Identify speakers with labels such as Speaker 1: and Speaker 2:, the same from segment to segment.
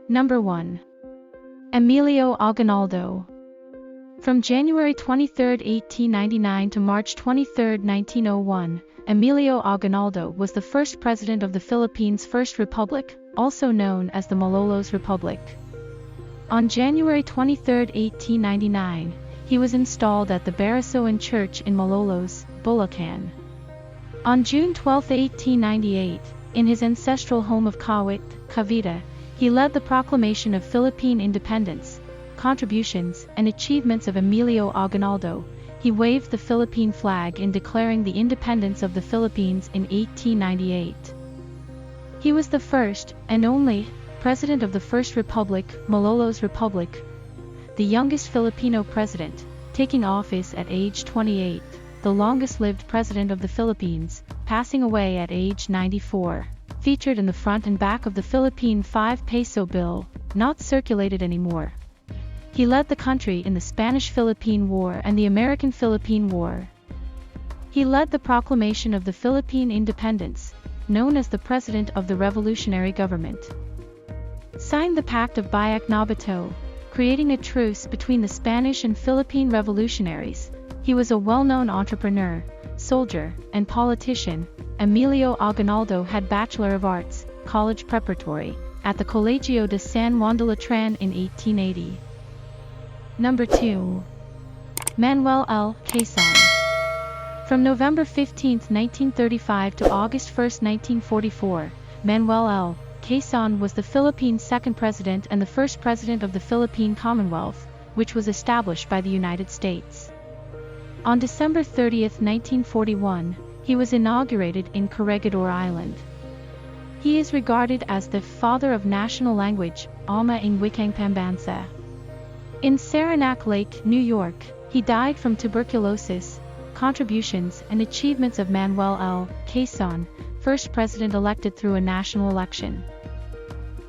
Speaker 1: Number 1. Emilio Aguinaldo. From January 23, 1899 to March 23, 1901, Emilio Aguinaldo was the first president of the Philippines' First Republic, also known as the Malolos Republic. On January 23, 1899, he was installed at the Barasoan Church in Malolos, Bulacan. On June 12, 1898, in his ancestral home of Kawit, Cavite, he led the proclamation of Philippine independence. Contributions and achievements of Emilio Aguinaldo. He waved the Philippine flag in declaring the independence of the Philippines in 1898. He was the first, and only, president of the First Republic, Malolos Republic, the youngest Filipino president, taking office at age 28, the longest-lived president of the Philippines, passing away at age 94. Featured in the front and back of the Philippine 5-peso bill, not circulated anymore. He led the country in the Spanish-Philippine War and the American-Philippine War. He led the proclamation of the Philippine independence, known as the President of the Revolutionary Government. Signed the Pact of Biak-na-Bato, creating a truce between the Spanish and Philippine revolutionaries. He was a well-known entrepreneur, soldier, and politician. Emilio Aguinaldo had Bachelor of Arts, College Preparatory, at the Colegio de San Juan de Letran in 1880. Number 2. Manuel L. Quezon. From November 15, 1935 to August 1, 1944, Manuel L. Quezon was the Philippines' second president and the first president of the Philippine Commonwealth, which was established by the United States. On December 30, 1941, he was inaugurated in Corregidor Island. He is regarded as the father of national language, Ama ng Wikang Pambansa. In Saranac Lake, New York, he died from tuberculosis. Contributions and achievements of Manuel L. Quezon, first president elected through a national election.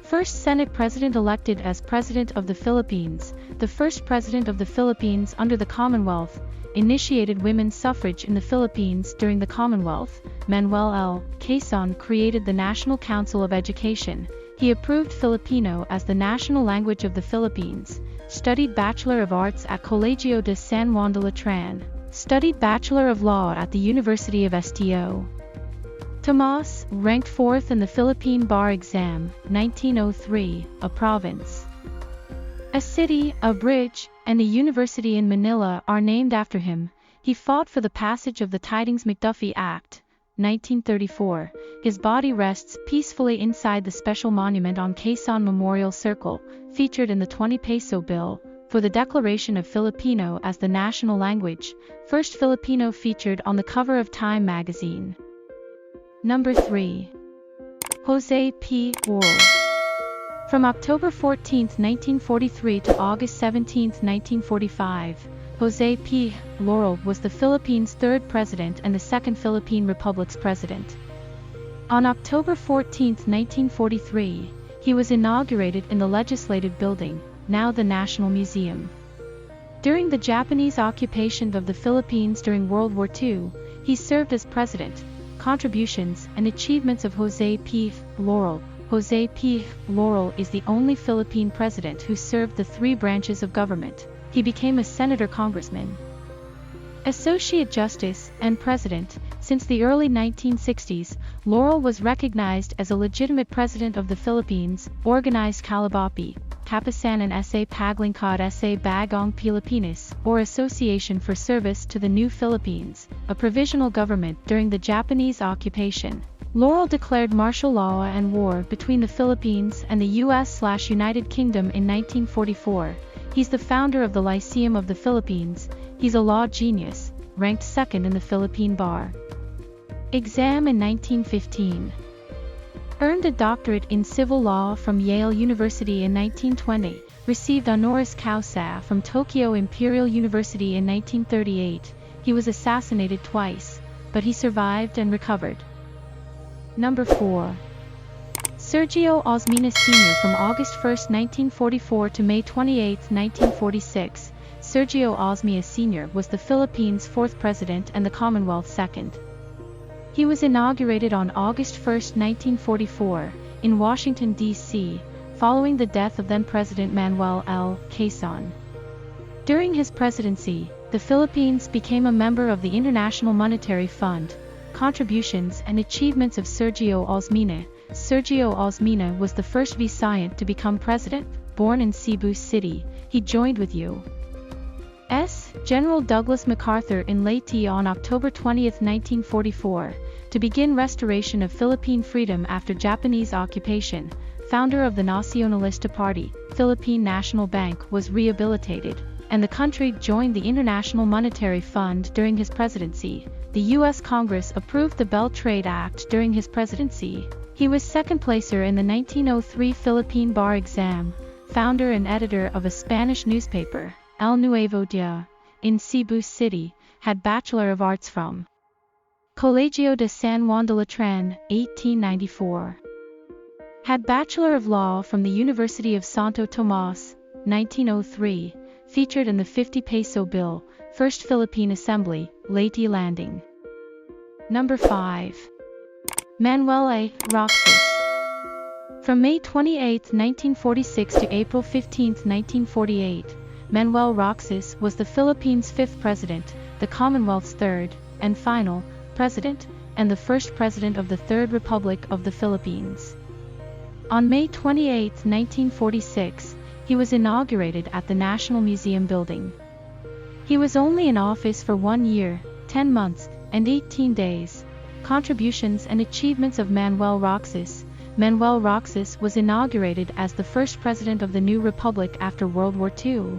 Speaker 1: First Senate president elected as President of the Philippines, the first president of the Philippines under the Commonwealth, initiated women's suffrage in the Philippines during the Commonwealth. Manuel L. Quezon created the National Council of Education. He approved Filipino as the national language of the Philippines, studied Bachelor of Arts at Colegio de San Juan de Letran, studied Bachelor of Law at the University of Sto. Tomas, ranked 4th in the Philippine Bar Exam, 1903, a province. A city, a bridge, and a university in Manila are named after him. He fought for the passage of the Tidings-McDuffie Act, 1934. His body rests peacefully inside the special monument on Quezon Memorial Circle, featured in the 20-peso bill, for the declaration of Filipino as the national language, first Filipino featured on the cover of Time magazine. Number 3. Jose P. Laurel. From October 14, 1943 to August 17, 1945, Jose P. Laurel was the Philippines' third president and the second Philippine Republic's president. On October 14, 1943, he was inaugurated in the Legislative Building, now the National Museum. During the Japanese occupation of the Philippines during World War II, he served as president. Contributions and achievements of Jose P. Laurel. Jose P. Laurel is the only Philippine president who served the three branches of government. He became a senator-congressman, associate justice, and president. Since the early 1960s, Laurel was recognized as a legitimate president of the Philippines. Organized Kalabapi, Kapisanan sa Paglingkod sa Bagong Pilipinas, or Association for Service to the New Philippines, a provisional government during the Japanese occupation. Laurel declared martial law and war between the Philippines and the U.S./United Kingdom in 1944. He's the founder of the Lyceum of the Philippines. He's a law genius, ranked second in the Philippine Bar Exam in 1915. Earned a doctorate in civil law from Yale University in 1920, received honoris causa from Tokyo Imperial University in 1938. He was assassinated twice, but he survived and recovered. Number 4. Sergio Osmeña Sr. From August 1, 1944 to May 28, 1946, Sergio Osmeña Sr. was the Philippines' fourth president and the Commonwealth's second. He was inaugurated on August 1, 1944, in Washington, D.C., following the death of then-President Manuel L. Quezon. During his presidency, the Philippines became a member of the International Monetary Fund. Contributions and achievements of Sergio Osmeña. Sergio Osmeña was the first Visayan to become president. Born in Cebu City, he joined with U.S. General Douglas MacArthur in Leyte on October 20, 1944, to begin restoration of Philippine freedom after Japanese occupation. Founder of the Nacionalista Party, Philippine National Bank was rehabilitated, and the country joined the International Monetary Fund during his presidency. The U.S. Congress approved the Bell Trade Act during his presidency. He was second placer in the 1903 Philippine Bar Exam, founder and editor of a Spanish newspaper, El Nuevo Dia, in Cebu City, had Bachelor of Arts from Colegio de San Juan de Letran, 1894. Had Bachelor of Law from the University of Santo Tomas, 1903, featured in the 50 peso bill, First Philippine Assembly, Leyte Landing. Number 5. Manuel A. Roxas. From May 28, 1946 to April 15, 1948, Manuel Roxas was the Philippines' fifth president, the Commonwealth's third, and final, president, and the first president of the Third Republic of the Philippines. On May 28, 1946, he was inaugurated at the National Museum building. He was only in office for 1 year, 10 months, and 18 days. Contributions and achievements of Manuel Roxas. Manuel Roxas was inaugurated as the first president of the new republic after World War II.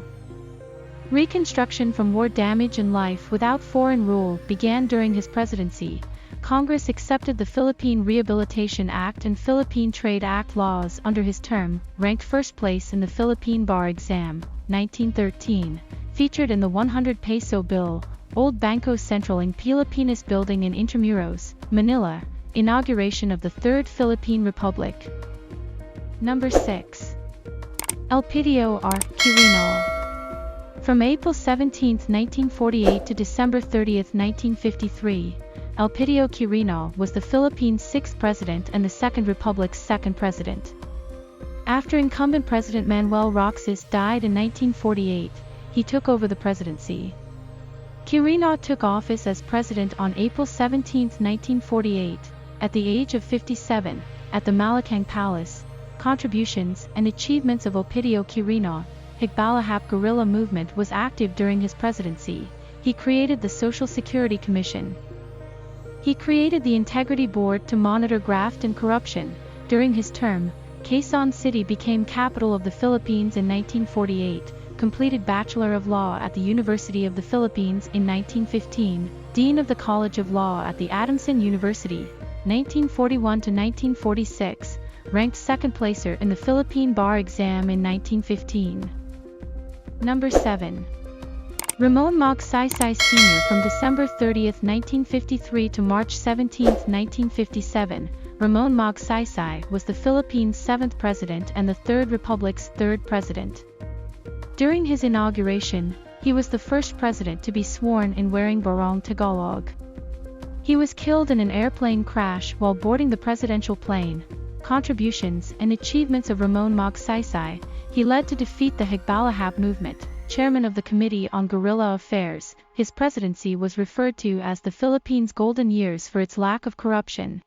Speaker 1: Reconstruction from war damage and life without foreign rule began during his presidency. Congress accepted the Philippine Rehabilitation Act and Philippine Trade Act laws under his term, ranked first place in the Philippine Bar Exam, 1913, featured in the 100 peso bill, Old Bangko Central in Pilipinas building in Intramuros, Manila, inauguration of the Third Philippine Republic. Number 6. Elpidio R. Quirino. From April 17, 1948 to December 30, 1953, Elpidio Quirino was the Philippines' sixth president and the Second Republic's second president. After incumbent President Manuel Roxas died in 1948, he took over the presidency. Quirino took office as president on April 17, 1948, at the age of 57, at the Malacanang Palace. Contributions and achievements of Elpidio Quirino. Higbalahap guerrilla movement was active during his presidency. He created the Social Security Commission. He created the Integrity Board to monitor graft and corruption. During his term, Quezon City became capital of the Philippines in 1948, completed Bachelor of Law at the University of the Philippines in 1915, Dean of the College of Law at the Adamson University, 1941 to 1946, ranked second placer in the Philippine Bar Exam in 1915. Number 7. Ramon Magsaysay Sr. From December 30, 1953 to March 17, 1957, Ramon Magsaysay was the Philippines' seventh president and the Third Republic's third president. During his inauguration, he was the first president to be sworn in wearing barong Tagalog. He was killed in an airplane crash while boarding the presidential plane. Contributions and achievements of Ramon Magsaysay. He led to defeat the Higbalahap movement, chairman of the Committee on Guerrilla Affairs. His presidency was referred to as the Philippines' golden years for its lack of corruption.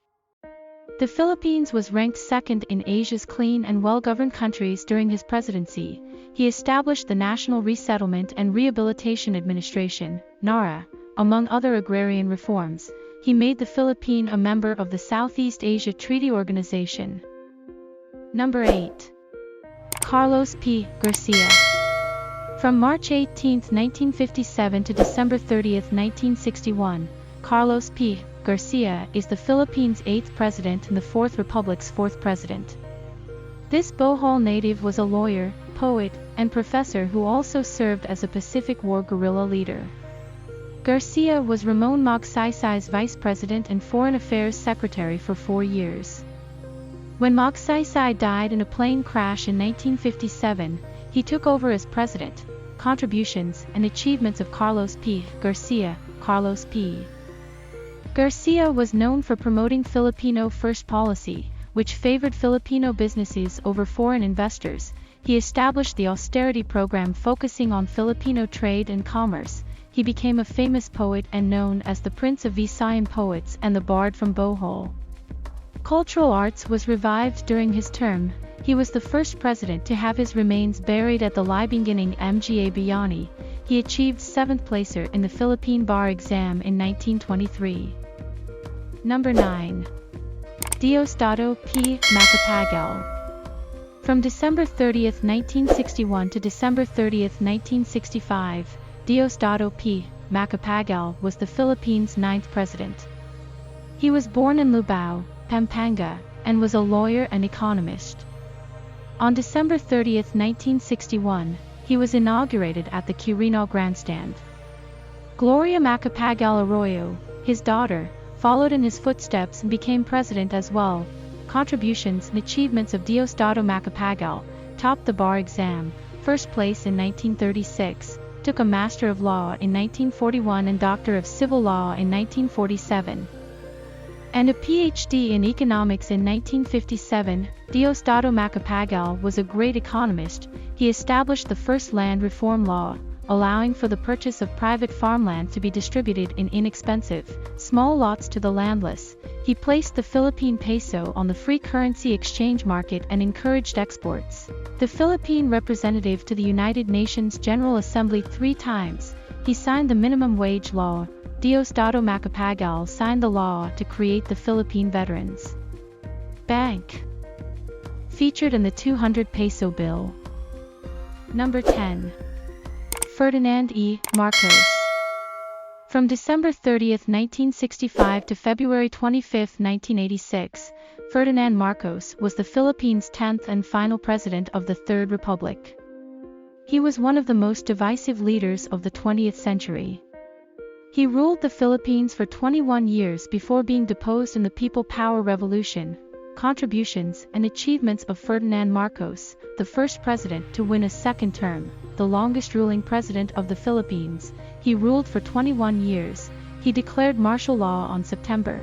Speaker 1: The Philippines was ranked second in Asia's clean and well-governed countries during his presidency. He established the National Resettlement and Rehabilitation Administration, NARA, among other agrarian reforms. He made the Philippines a member of the Southeast Asia Treaty Organization. Number 8. Carlos P. Garcia. From March 18, 1957 to December 30, 1961, Carlos P. Garcia is the Philippines' eighth president and the Fourth Republic's fourth president. This Bohol native was a lawyer, poet, and professor who also served as a Pacific War guerrilla leader. Garcia was Ramon Magsaysay's vice president and foreign affairs secretary for 4 years. When Magsaysay died in a plane crash in 1957, he took over as president. Contributions and achievements of Carlos P. Garcia. Carlos P. Garcia was known for promoting Filipino First policy, which favored Filipino businesses over foreign investors. He established the austerity program focusing on Filipino trade and commerce. He became a famous poet and known as the Prince of Visayan Poets and the Bard from Bohol. Cultural arts was revived during his term. He was the first president to have his remains buried at the Libinganing Mga Bayani. He achieved 7th placer in the Philippine Bar exam in 1923. Number 9. Diosdado P. Macapagal. From December 30, 1961 to December 30, 1965, Diosdado P. Macapagal was the Philippines' 9th president. He was born in Lubao, Pampanga, and was a lawyer and economist. On December 30, 1961, he was inaugurated at the Quirino Grandstand. Gloria Macapagal Arroyo, his daughter, followed in his footsteps and became president as well. Contributions and achievements of Diosdado Macapagal: topped the bar exam, first place in 1936, took a Master of Law in 1941 and Doctor of Civil Law in 1947, and a PhD in economics in 1957. Diosdado Macapagal was a great economist. He established the first land reform law, allowing for the purchase of private farmland to be distributed in inexpensive, small lots to the landless. He placed the Philippine peso on the free currency exchange market and encouraged exports. The Philippine representative to the United Nations General Assembly 3 times. He signed the minimum wage law. Diosdado Macapagal signed the law to create the Philippine Veterans Bank, featured in the 200 peso bill. Number 10. Ferdinand E. Marcos. From December 30, 1965 to February 25, 1986, Ferdinand Marcos was the Philippines' 10th and final president of the Third Republic. He was one of the most divisive leaders of the 20th century. He ruled the Philippines for 21 years before being deposed in the People Power Revolution. Contributions and achievements of Ferdinand Marcos, the first president to win a second term, the longest ruling president of the Philippines. He ruled for 21 years. He declared martial law on September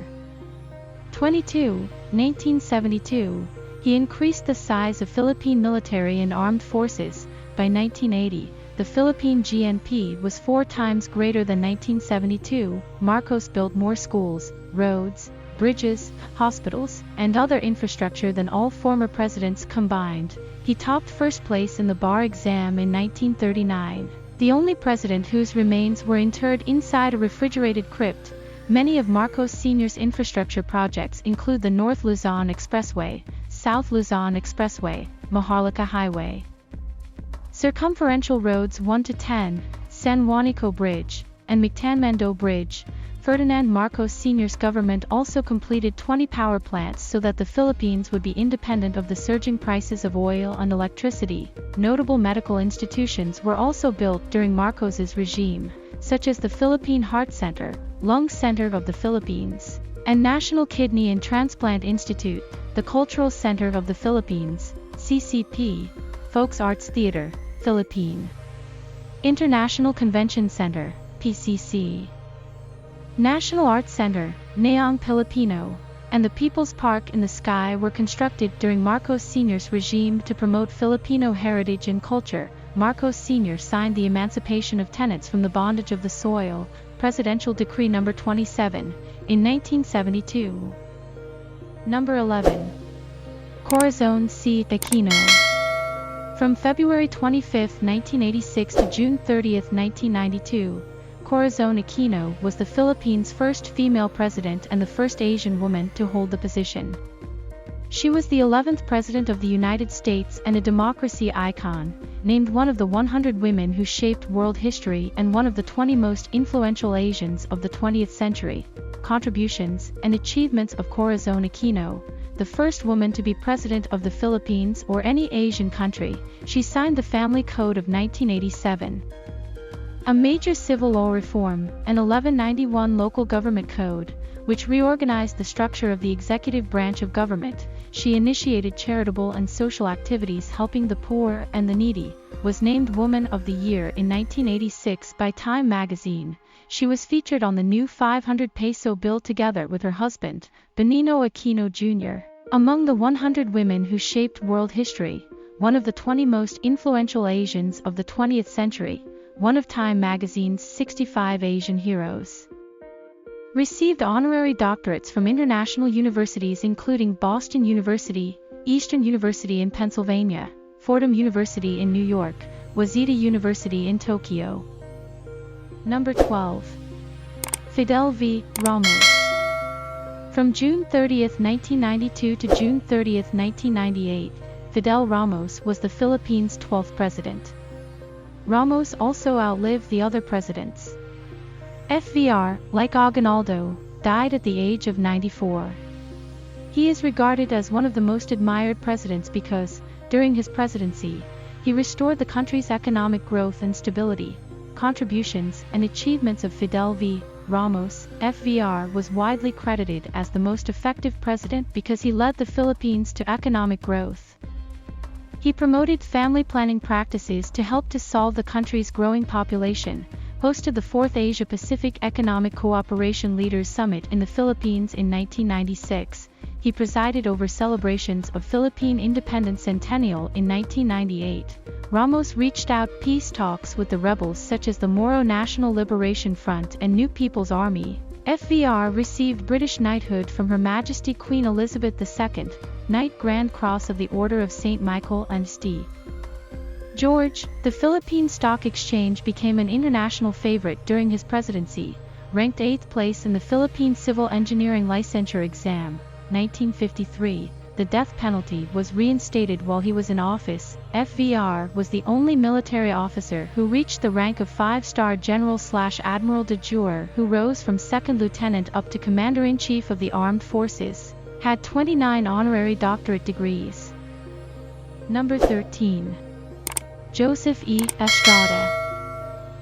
Speaker 1: 22, 1972. He increased the size of Philippine military and armed forces. By 1980, the Philippine GNP was 4 times greater than 1972. Marcos built more schools, roads, bridges, hospitals, and other infrastructure than all former presidents combined. He topped first place in the bar exam in 1939. The only president whose remains were interred inside a refrigerated crypt. Many of Marcos Sr.'s infrastructure projects include the North Luzon Expressway, South Luzon Expressway, Maharlika Highway, circumferential roads 1 to 10, San Juanico Bridge, and Mactanmando Bridge. Ferdinand Marcos Sr.'s government also completed 20 power plants so that the Philippines would be independent of the surging prices of oil and electricity. Notable medical institutions were also built during Marcos's regime, such as the Philippine Heart Center, Lung Center of the Philippines, and National Kidney and Transplant Institute, the Cultural Center of the Philippines, CCP, Folks Arts Theater, Philippine International Convention Center, PCC, National Arts Center, Neong Pilipino, and the People's Park in the Sky were constructed during Marcos Sr.'s regime to promote Filipino heritage and culture. Marcos Sr. signed the emancipation of tenants from the bondage of the soil, Presidential Decree No. 27, in 1972. Number 11. Corazon C. Aquino. From February 25, 1986 to June 30, 1992, Corazon Aquino was the Philippines' first female president and the first Asian woman to hold the position. She was the 11th President of the United States and a democracy icon, named one of the 100 women who shaped world history and one of the 20 most influential Asians of the 20th century. Contributions and achievements of Corazon Aquino: the first woman to be president of the Philippines or any Asian country. She signed the Family Code of 1987. A major civil law reform, an 1191 local government code, which reorganized the structure of the executive branch of government. She initiated charitable and social activities helping the poor and the needy, was named Woman of the Year in 1986 by Time magazine. She was featured on the new 500 peso bill together with her husband, Benigno Aquino Jr. Among the 100 women who shaped world history, one of the 20 most influential Asians of the 20th century, one of Time magazine's 65 Asian heroes. Received honorary doctorates from international universities including Boston University, Eastern University in Pennsylvania, Fordham University in New York, Waseda University in Tokyo. Number 12. Fidel V. Ramos. From June 30, 1992 to June 30, 1998, Fidel Ramos was the Philippines' 12th president. Ramos also outlived the other presidents. FVR, like Aguinaldo, died at the age of 94. He is regarded as one of the most admired presidents because, during his presidency, he restored the country's economic growth and stability. Contributions and achievements of Fidel V. Ramos, FVR, was widely credited as the most effective president because he led the Philippines to economic growth. He promoted family planning practices to help to solve the country's growing population, hosted the 4th Asia-Pacific Economic Cooperation Leaders Summit in the Philippines in 1996. He presided over celebrations of Philippine Independence Centennial in 1998. Ramos reached out peace talks with the rebels such as the Moro National Liberation Front and New People's Army. FVR received British knighthood from Her Majesty Queen Elizabeth II, Knight Grand Cross of the Order of St. Michael and St. George. The Philippine Stock Exchange became an international favorite during his presidency, ranked 8th place in the Philippine Civil Engineering Licensure Exam, 1953. The death penalty was reinstated while he was in office. FVR was the only military officer who reached the rank of 5-star general/admiral de jure, who rose from 2nd lieutenant up to commander-in-chief of the armed forces, had 29 honorary doctorate degrees. Number 13. Joseph E. Estrada.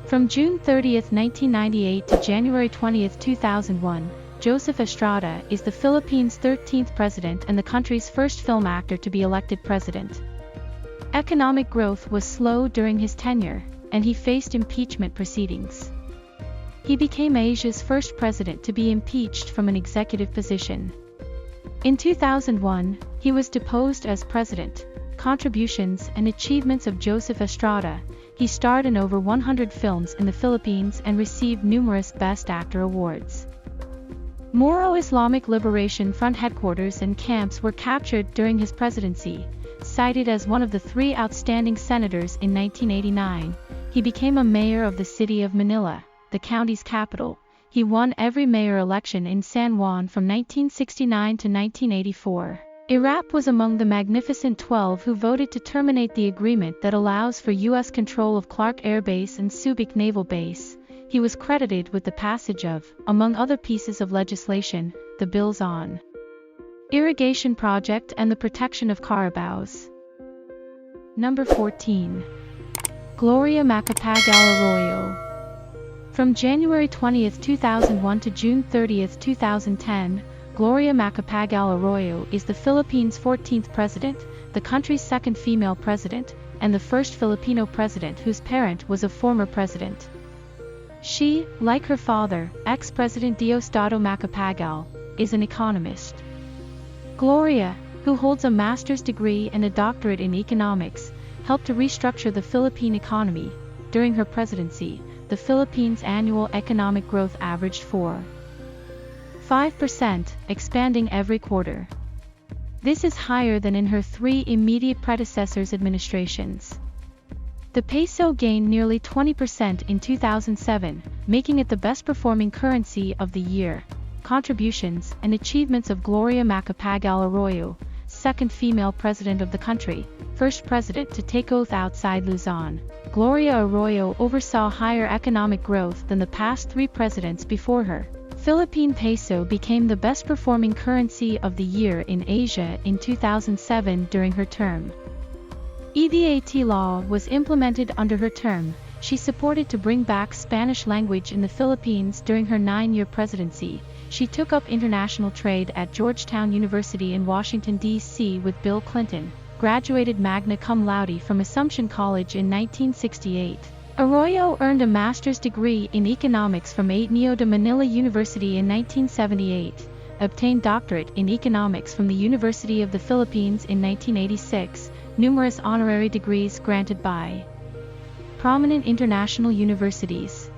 Speaker 1: From June 30, 1998 to January 20, 2001, Joseph Estrada is the Philippines' 13th president and the country's first film actor to be elected president. Economic growth was slow during his tenure, and he faced impeachment proceedings. He became Asia's first president to be impeached from an executive position. In 2001, he was deposed as president. Contributions and achievements of Joseph Estrada. He starred in over 100 films in the Philippines and received numerous Best Actor awards. Moro Islamic Liberation Front headquarters and camps were captured during his presidency. Cited as one of the 3 outstanding senators in 1989, he became a mayor of the city of Manila, the county's capital. He won every mayor election in San Juan from 1969 to 1984. IRAP was among the Magnificent 12 who voted to terminate the agreement that allows for U.S. control of Clark Air Base and Subic Naval Base. He was credited with the passage of, among other pieces of legislation, the bills on irrigation project and the protection of carabaos. Number 14. Gloria Macapagal Arroyo. From January 20, 2001 to June 30, 2010, Gloria Macapagal Arroyo is the Philippines' 14th president, the country's 2nd female president, and the first Filipino president whose parent was a former president. She, like her father, ex-President Diosdado Macapagal, is an economist. Gloria, who holds a master's degree and a doctorate in economics, helped to restructure the Philippine economy. During her presidency, the Philippines' annual economic growth averaged 4.5%, expanding every quarter. This is higher than in her 3 immediate predecessors' administrations. The peso gained nearly 20% in 2007, making it the best-performing currency of the year. Contributions and achievements of Gloria Macapagal Arroyo, 2nd female president of the country, first president to take oath outside Luzon. Gloria Arroyo oversaw higher economic growth than the past 3 presidents before her. Philippine peso became the best-performing currency of the year in Asia in 2007 during her term. EDAT law was implemented under her term. She supported to bring back Spanish language in the Philippines during her 9-year presidency. She took up international trade at Georgetown University in Washington, D.C. with Bill Clinton, graduated magna cum laude from Assumption College in 1968. Arroyo earned a master's degree in economics from Ateneo de Manila University in 1978. obtained doctorate in economics from the University of the Philippines in 1986, numerous honorary degrees granted by prominent international universities.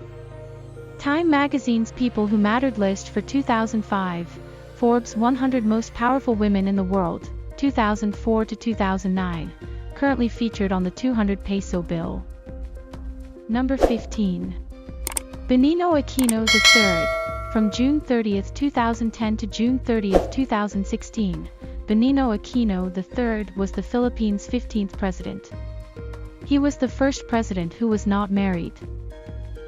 Speaker 1: Time magazine's People Who Mattered list for 2005, Forbes 100 Most Powerful Women in the World, 2004 to 2009, currently featured on the 200 peso bill. Number 15. Benigno Aquino III. From June 30, 2010 to June 30, 2016, Benigno Aquino III was the Philippines' 15th president. He was the first president who was not married.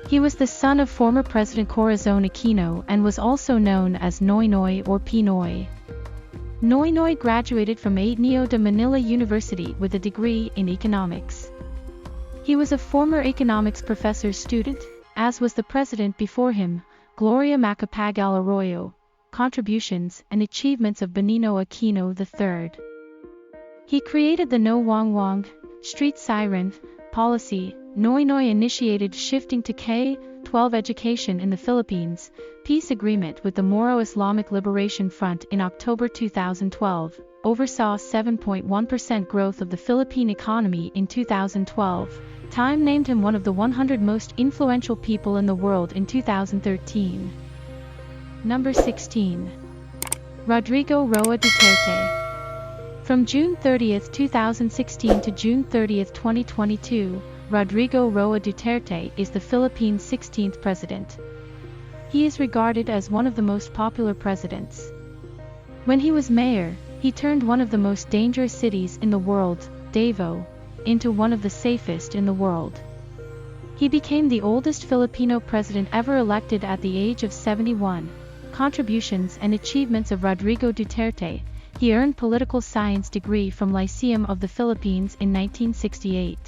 Speaker 1: He was the son of former President Corazon Aquino and was also known as Noynoy or Pinoy. Noynoy graduated from Ateneo de Manila University with a degree in economics. He was a former economics professor's student, as was the president before him, Gloria Macapagal Arroyo. Contributions and achievements of Benigno Aquino III. He created the No Wang Wang, street siren, policy. Noynoy initiated shifting to K-12 education in the Philippines, peace agreement with the Moro Islamic Liberation Front in October 2012, oversaw 7.1% growth of the Philippine economy in 2012. Time named him one of the 100 most influential people in the world in 2013. Number 16. Rodrigo Roa Duterte. From June 30, 2016 to June 30, 2022, Rodrigo Roa Duterte is the Philippines' 16th president. He is regarded as one of the most popular presidents. When he was mayor, he turned one of the most dangerous cities in the world, Davao, into one of the safest in the world. He became the oldest Filipino president ever elected at the age of 71. Contributions and achievements of Rodrigo Duterte. He earned political science degree from Lyceum of the Philippines in 1968.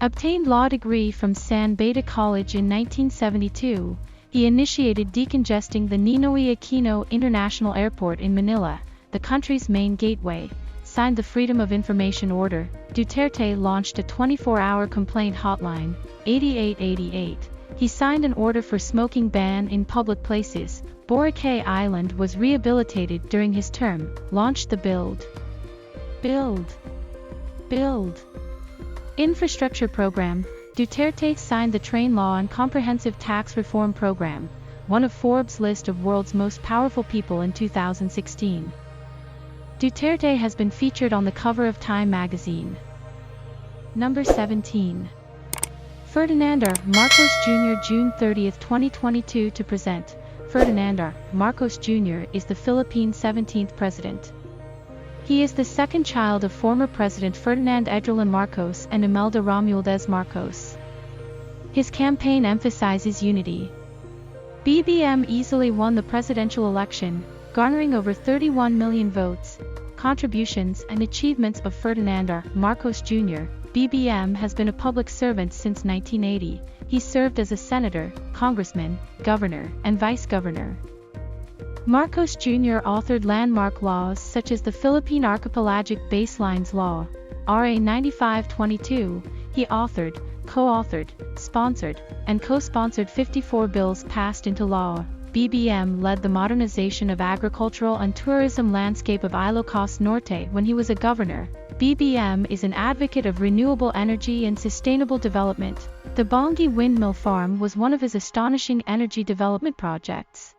Speaker 1: Obtained law degree from San Beda College in 1972. He initiated decongesting the Ninoy Aquino International Airport in Manila, the country's main gateway. Signed the Freedom of Information Order. Duterte launched a 24-hour complaint hotline, 8888. He signed an order for smoking ban in public places. Boracay Island was rehabilitated during his term. Launched the Build Infrastructure Program. Duterte signed the Train Law and Comprehensive Tax Reform Program, one of Forbes' list of world's most powerful people in 2016. Duterte has been featured on the cover of Time magazine. Number 17. Ferdinand R. Marcos Jr. June 30, 2022 to present. Ferdinand R. Marcos Jr. is the Philippines' 17th president. He is the second child of former President Ferdinand Edrelon Marcos and Imelda Romualdez Marcos. His campaign emphasizes unity. BBM easily won the presidential election, garnering over 31 million votes. Contributions and achievements of Ferdinand R. Marcos Jr. BBM has been a public servant since 1980. He served as a senator, congressman, governor, and vice governor. Marcos Jr. authored landmark laws such as the Philippine Archipelagic Baselines Law, RA 9522. He authored, co-authored, sponsored, and co-sponsored 54 bills passed into law. BBM led the modernization of agricultural and tourism landscape of Ilocos Norte when he was a governor. BBM is an advocate of renewable energy and sustainable development. The Bongi Windmill Farm was one of his astonishing energy development projects.